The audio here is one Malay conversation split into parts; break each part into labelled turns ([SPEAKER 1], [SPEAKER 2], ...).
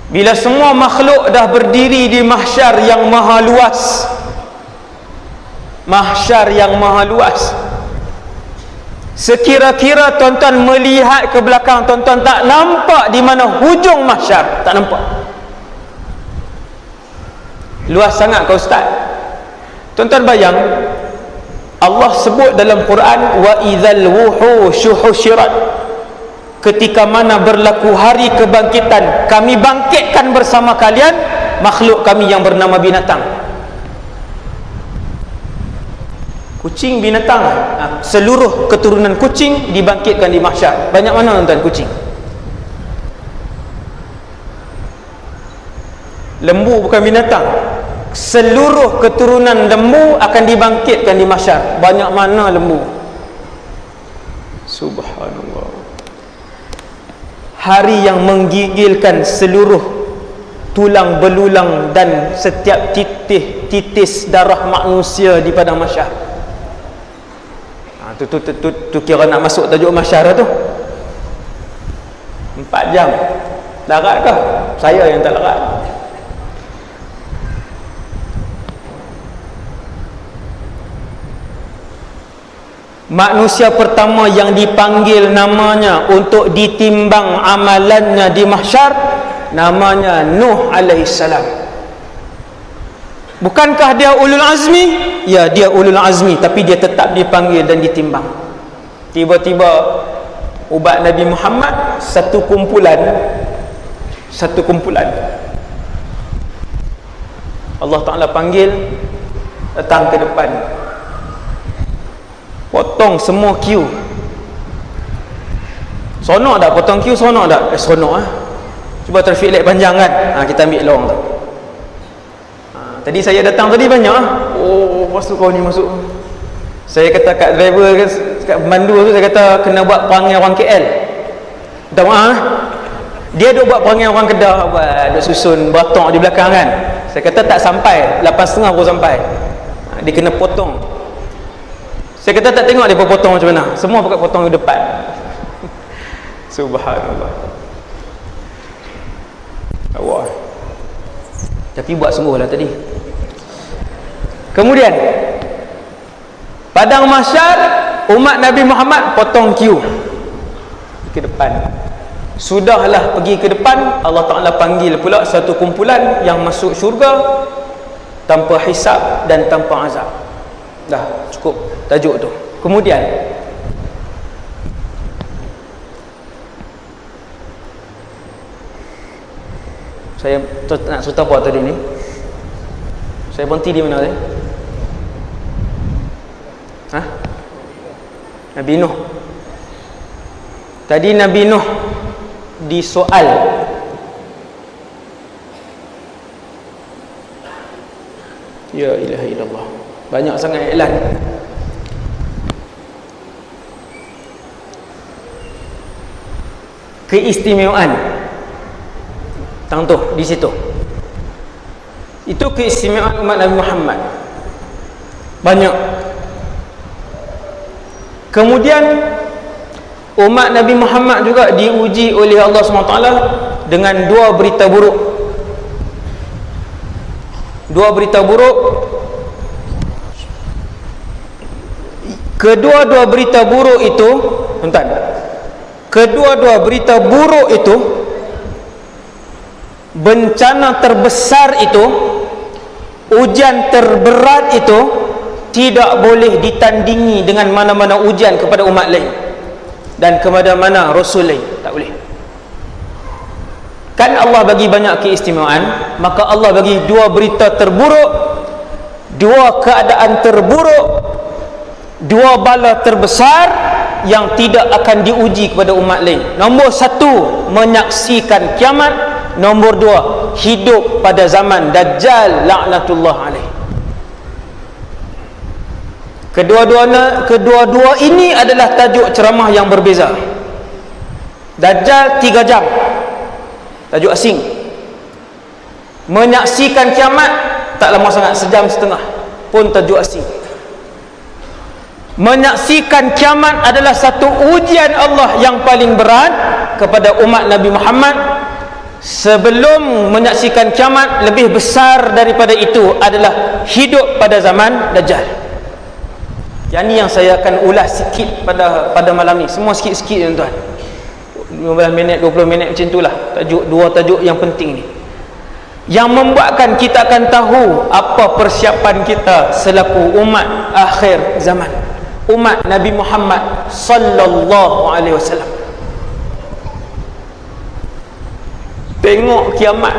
[SPEAKER 1] Bila semua makhluk dah berdiri di mahsyar yang maha luas, mahsyar yang maha luas, sekira-kira tuan-tuan melihat ke belakang, tuan-tuan tak nampak di mana hujung mahsyar, tak nampak. Luas sangat ke ustaz? Tuan-tuan bayang, Allah sebut dalam Quran, wa idzal wuhusyu husyirat, ketika mana berlaku hari kebangkitan, kami bangkitkan bersama kalian makhluk kami yang bernama binatang. Kucing, binatang, seluruh keturunan kucing dibangkitkan di mahsyar. Banyak mana tuan-tuan kucing? Lembu bukan binatang. Seluruh keturunan lembu akan dibangkitkan di mahsyar. Banyak mana lembu? Subhanallah. Hari yang menggigilkan seluruh tulang belulang dan setiap titis darah manusia di padang mahsyar. Tu kira nak masuk tajuk mahsyar tu 4 jam. Larat ke? Saya yang tak larat. Manusia pertama yang dipanggil namanya untuk ditimbang amalannya di mahsyar, namanya Nuh alaihissalam. Bukankah dia ulul azmi? Ya, dia ulul azmi, tapi dia tetap dipanggil dan ditimbang. Tiba-tiba ubat Nabi Muhammad satu kumpulan Allah Ta'ala panggil, datang ke depan, potong semua queue. Sonok tak potong queue? Sonok tak? Sonok Cuba traffic light panjang kan, kita ambil long tu. Tadi saya datang tadi banyak masuk kau ni masuk. Saya kata kat driver, kat pemandu tu, saya kata kena buat perangai orang KL. Tahu dia duk buat perangai orang Kedah, duk susun batok di belakang kan. Saya kata tak sampai 8.30 baru sampai. Dia kena potong. Saya kata tak tengok dia potong macam mana. Semua pakai potong di depan. Subhanallah. Allah. Tapi buat sungguh lah tadi. Kemudian padang mahsyar, umat Nabi Muhammad potong queue ke depan. Sudahlah pergi ke depan, Allah Ta'ala panggil pula satu kumpulan yang masuk syurga tanpa hisab dan tanpa azab. Dah cukup tajuk tu. Kemudian saya nak cerita apa tadi ni? Saya berhenti di mana tadi? Nabi Nuh. Tadi Nabi Nuh disoal, ya ilaha illallah, banyak sangat iklan. Keistimewaan tangtuh di situ. Itu keistimewaan umat Nabi Muhammad. Banyak. Kemudian umat Nabi Muhammad juga diuji oleh Allah SWT dengan dua berita buruk. Dua berita buruk. Kedua-dua berita buruk itu, tuan-tuan, kedua-dua berita buruk itu, bencana terbesar itu, ujian terberat itu tidak boleh ditandingi dengan mana-mana ujian kepada umat lain dan kepada mana Rasul lain. Tak boleh. Kan Allah bagi banyak keistimewaan, maka Allah bagi dua berita terburuk, dua keadaan terburuk, dua bala terbesar yang tidak akan diuji kepada umat lain. Nombor satu, menyaksikan kiamat. Nombor dua, hidup pada zaman Dajjal laknatullah alaih. Kedua-dua ini adalah tajuk ceramah yang berbeza. Dajjal 3 jam, tajuk asing. Menyaksikan kiamat tak lama sangat, 1.5 jam pun tajuk asing. Menyaksikan kiamat adalah satu ujian Allah yang paling berat kepada umat Nabi Muhammad sebelum menyaksikan kiamat, lebih besar daripada itu adalah hidup pada zaman Dajjal. Yang ni yang saya akan ulas sikit pada malam ni. Semua sikit-sikit tuan-tuan, 15 minit 20 minit macam itulah. Dua tajuk yang penting ni, yang membuatkan kita akan tahu apa persiapan kita selaku umat akhir zaman, umat Nabi Muhammad sallallahu alaihi wasallam. Tengok kiamat,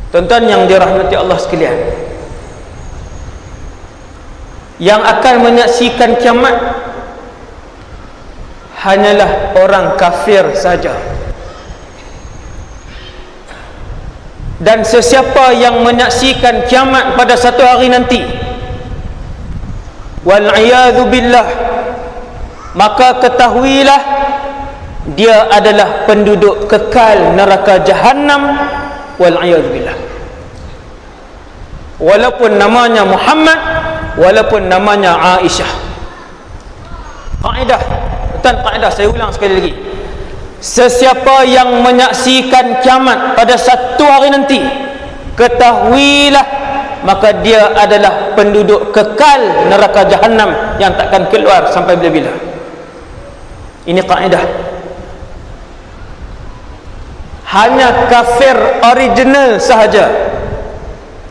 [SPEAKER 1] tuan-tuan yang dirahmati Allah sekalian, yang akan menyaksikan kiamat hanyalah orang kafir saja. Dan sesiapa yang menyaksikan kiamat pada satu hari nanti, wal'iyadhu billah, maka ketahuilah dia adalah penduduk kekal neraka Jahannam, wal'iyadhu billah. Walaupun namanya Muhammad, walaupun namanya Aisyah. Kaedah, betul kaedah, saya ulang sekali lagi. Sesiapa yang menyaksikan kiamat pada satu hari nanti, ketahuilah maka dia adalah penduduk kekal neraka Jahannam yang takkan keluar sampai bila-bila. Ini kaedah. Hanya kafir original sahaja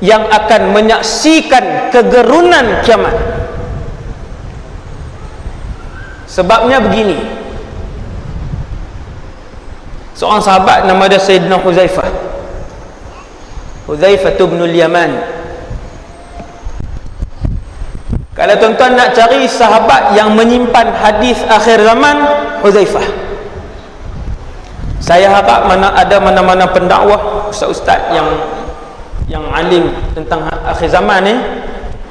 [SPEAKER 1] yang akan menyaksikan kegerunan kiamat. Sebabnya begini, seorang sahabat nama dia Sayyidina Huzaifah bin Yaman. Kalau tuan-tuan nak cari sahabat yang menyimpan hadis akhir zaman, Huzaifah. Saya harap ada mana-mana pendakwah, ustaz-ustaz yang alim tentang akhir zaman ni,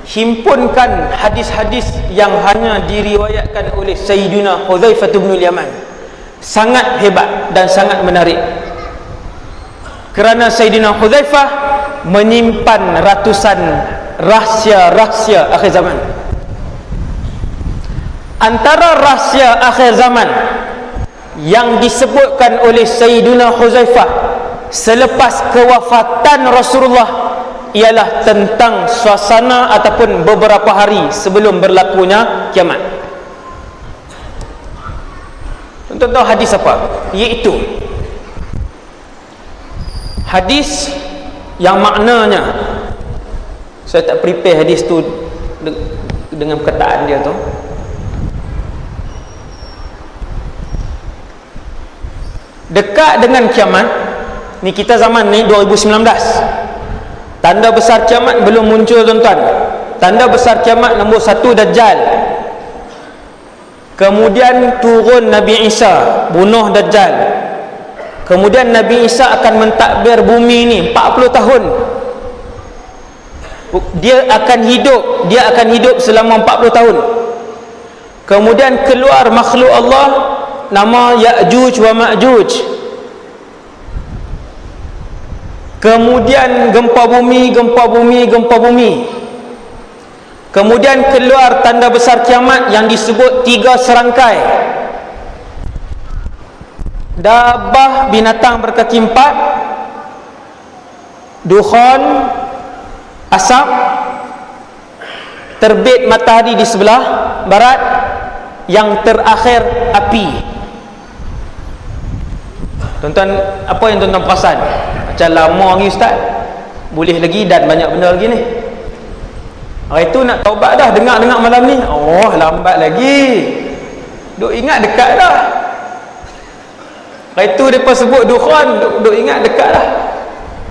[SPEAKER 1] himpunkan hadis-hadis yang hanya diriwayatkan oleh Sayyidina Huzaifah bin Yaman. Sangat hebat dan sangat menarik, kerana Sayyidina Huzaifah menyimpan ratusan rahsia-rahsia akhir zaman. Antara rahsia akhir zaman yang disebutkan oleh Sayyidina Huzaifah selepas kewafatan Rasulullah ialah tentang suasana ataupun beberapa hari sebelum berlakunya kiamat. Tuan-tuan tahu hadis apa? Iaitu hadis yang maknanya, saya tak prepare hadis tu dengan perkataan dia tu. Dekat dengan kiamat ni, kita zaman ni 2019, tanda besar kiamat belum muncul tuan-tuan. Tanda besar kiamat nombor 1, Dajjal. Kemudian turun Nabi Isa, bunuh Dajjal. Kemudian Nabi Isa akan mentadbir bumi ni 40 tahun. Dia akan hidup selama 40 tahun. Kemudian keluar makhluk Allah nama Ya'juj wa Ma'juj. Kemudian gempa bumi. Kemudian keluar tanda besar kiamat yang disebut 3 serangkai. Dabah, binatang berkaki 4, dukhan, asap, terbit matahari di sebelah barat, yang terakhir api. Tuan-tuan, apa yang tuan-tuan perasan? Macam lama lagi ustaz, boleh lagi dan banyak benda lagi ni. Hari tu nak taubat dah, dengar-dengar malam ni, oh lambat lagi, duk ingat dekat dah. Hari tu mereka sebut dukhan, duk ingat dekat dah.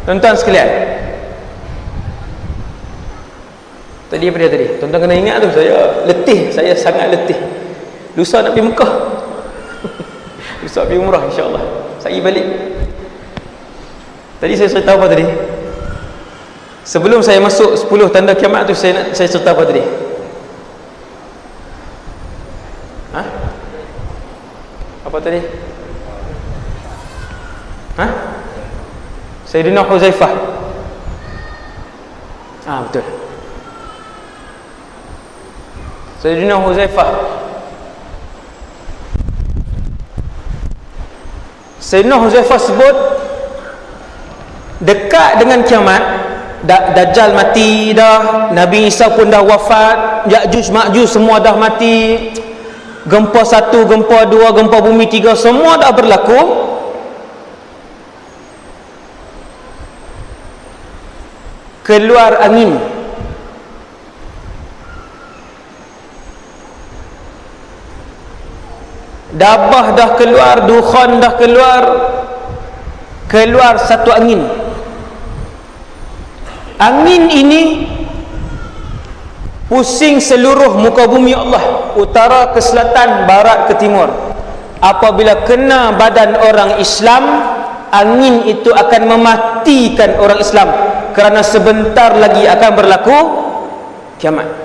[SPEAKER 1] Tuan-tuan sekalian, tadi apa dia tadi? Tuan-tuan kena ingat tu, saya sangat letih. Lusa nak pergi Mekah. Lusa pergi umrah insya-Allah. Saya balik. Tadi saya cerita apa tadi? Sebelum saya masuk 10 tanda kiamat tu, saya cerita apa tadi? Apa tadi? Sayyidina Huzaifah. Betul. Sayyidina Huzaifah Sayyidina Huzaifah sebut dekat dengan kiamat, Dajjal mati dah, Nabi Isa pun dah wafat, Ya'juj Ma'juj semua dah mati, gempa 1, gempa 2, gempa bumi 3 semua dah berlaku. Keluar angin, dabah dah keluar, dukhan dah keluar, keluar satu angin. Angin ini pusing seluruh muka bumi Allah, utara ke selatan, barat ke timur. Apabila kena badan orang Islam, angin itu akan mematikan orang Islam, kerana sebentar lagi akan berlaku kiamat.